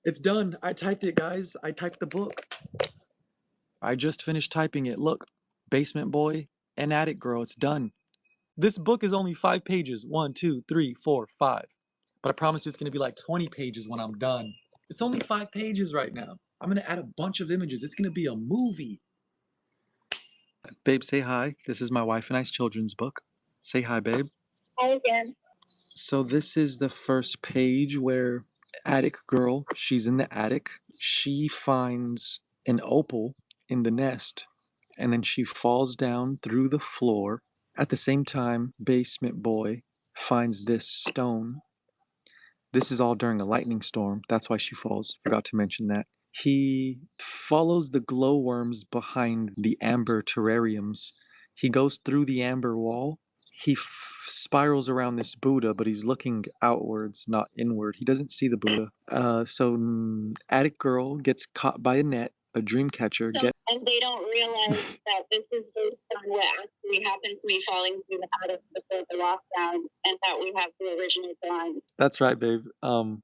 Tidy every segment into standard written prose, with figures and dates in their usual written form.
It's done. I typed it, guys. I typed the book. I just finished typing it. Look, Basement Boy and Attic Girl. It's done. This book is only 5 pages. 1, 2, 3, 4, 5. But I promise you it's going to be like 20 pages when I'm done. It's only 5 pages right now. I'm going to add a bunch of images. It's going to be a movie. Babe, say hi. This is my wife and I's children's book. Say hi, babe. Hi again. So this is the first page where Attic Girl, she's in the attic. She finds an opal in the nest, and then she falls down through the floor. At the same time, Basement Boy finds this stone. This is all during a lightning storm. That's why she falls. Forgot to mention that. He follows the glowworms behind the amber terrariums. He goes through the amber wall. He spirals around this Buddha, but he's looking outwards, not inward. He doesn't see the Buddha. So Attic Girl gets caught by a net, a dream catcher. And they don't realize that this is based on what actually happened to me falling through the attic before the lockdown, and that we have the original drawings. That's right, babe.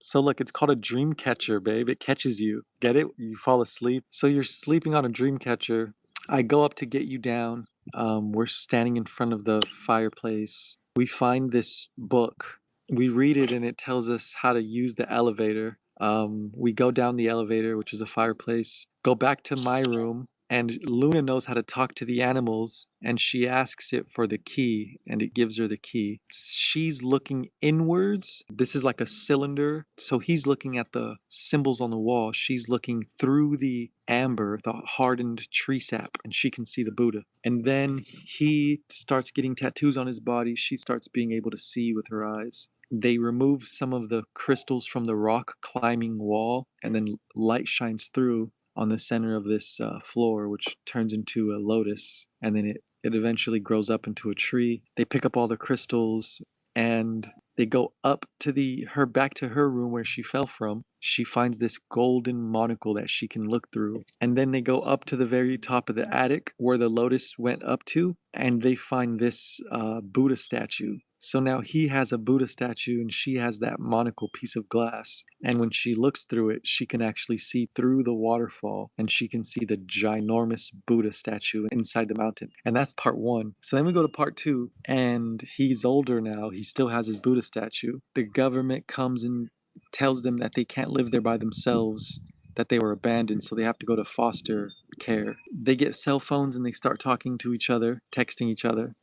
So look, it's called a dream catcher, babe. It catches you. Get it? You fall asleep. So you're sleeping on a dream catcher. I go up to get you down. We're standing in front of the fireplace. We find this book. We read it and it tells us how to use the elevator. We go down the elevator, which is a fireplace, go back to my room, and Luna knows how to talk to the animals, and she asks it for the key, and it gives her the key. She's looking inwards. This is like a cylinder. So he's looking at the symbols on the wall. She's looking through the amber, the hardened tree sap, and she can see the Buddha. And then he starts getting tattoos on his body. She starts being able to see with her eyes. They remove some of the crystals from the rock climbing wall, and then light shines through on the center of this floor, which turns into a lotus, and then it eventually grows up into a tree. They pick up all the crystals, and they go up to back to her room where she fell from. She finds this golden monocle that she can look through. And then they go up to the very top of the attic where the lotus went up to, and they find this Buddha statue. So now he has a Buddha statue and she has that monocle piece of glass. And when she looks through it, she can actually see through the waterfall, and she can see the ginormous Buddha statue inside the mountain. And that's part 1. So then we go to part 2, and he's older now. He still has his Buddha statue. The government comes and tells them that they can't live there by themselves, that they were abandoned, so they have to go to foster care. They get cell phones and they start talking to each other, texting each other.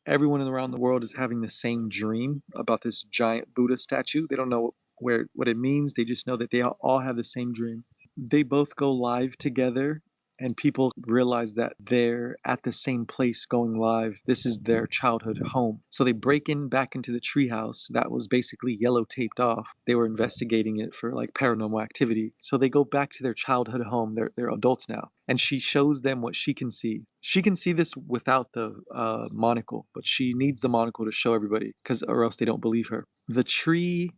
Everyone around the world is having the same dream about this giant Buddha statue. They don't know what it means. They just know that they all have the same dream. They both go live together, and people realize that they're at the same place going live. This is their childhood home. So they break back into the treehouse that was basically yellow taped off. They were investigating it for like paranormal activity. So they go back to their childhood home. They're adults now. And she shows them what she can see. She can see this without the monocle, but she needs the monocle to show everybody, or else they don't believe her. The tree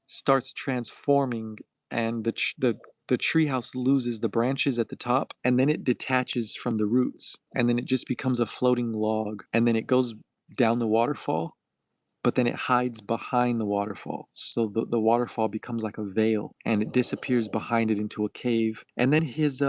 starts transforming, and the treehouse loses the branches at the top, and then it detaches from the roots, and then it just becomes a floating log, and then it goes down the waterfall, but then it hides behind the waterfall. So the waterfall becomes like a veil, and it disappears behind it into a cave. And then his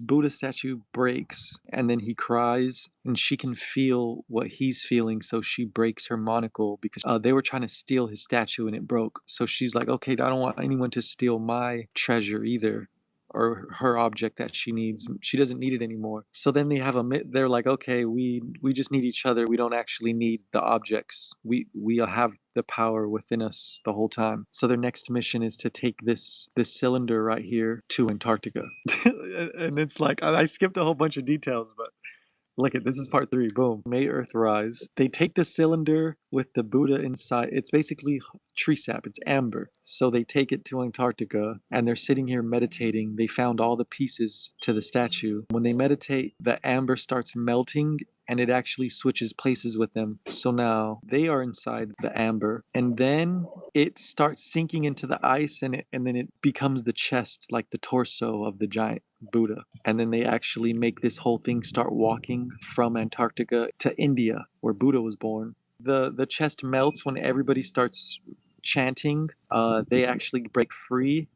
Buddha statue breaks, and then he cries, and she can feel what he's feeling, so she breaks her monocle because they were trying to steal his statue and it broke. So she's like, okay, I don't want anyone to steal my treasure either, or her object that she needs. She doesn't need it anymore. So then they're like, okay, we just need each other. We don't actually need the objects. We have the power within us the whole time. So their next mission is to take this cylinder right here to Antarctica. And it's like, I skipped a whole bunch of details, but look at this is part 3. Boom. May Earth Rise. They take the cylinder with the Buddha inside. It's basically tree sap. It's amber. So they take it to Antarctica, and they're sitting here meditating. They found all the pieces to the statue. When they meditate, the amber starts melting, and it actually switches places with them. So now they are inside the amber, and then it starts sinking into the ice, and then it becomes the chest, like the torso of the giant Buddha. And then they actually make this whole thing start walking from Antarctica to India, where Buddha was born. The chest melts when everybody starts chanting, they actually break free.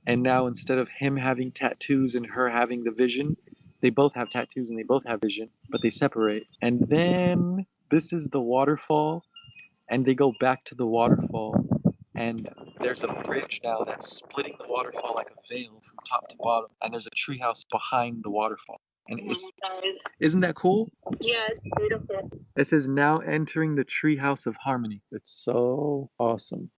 And now instead of him having tattoos and her having the vision, they both have tattoos and they both have vision, but they separate. And then this is the waterfall, and they go back to the waterfall, and there's a bridge now that's splitting the waterfall like a veil from top to bottom, and there's a treehouse behind the waterfall. And isn't that cool? Yeah, it's beautiful. It says now entering the treehouse of harmony. It's so awesome.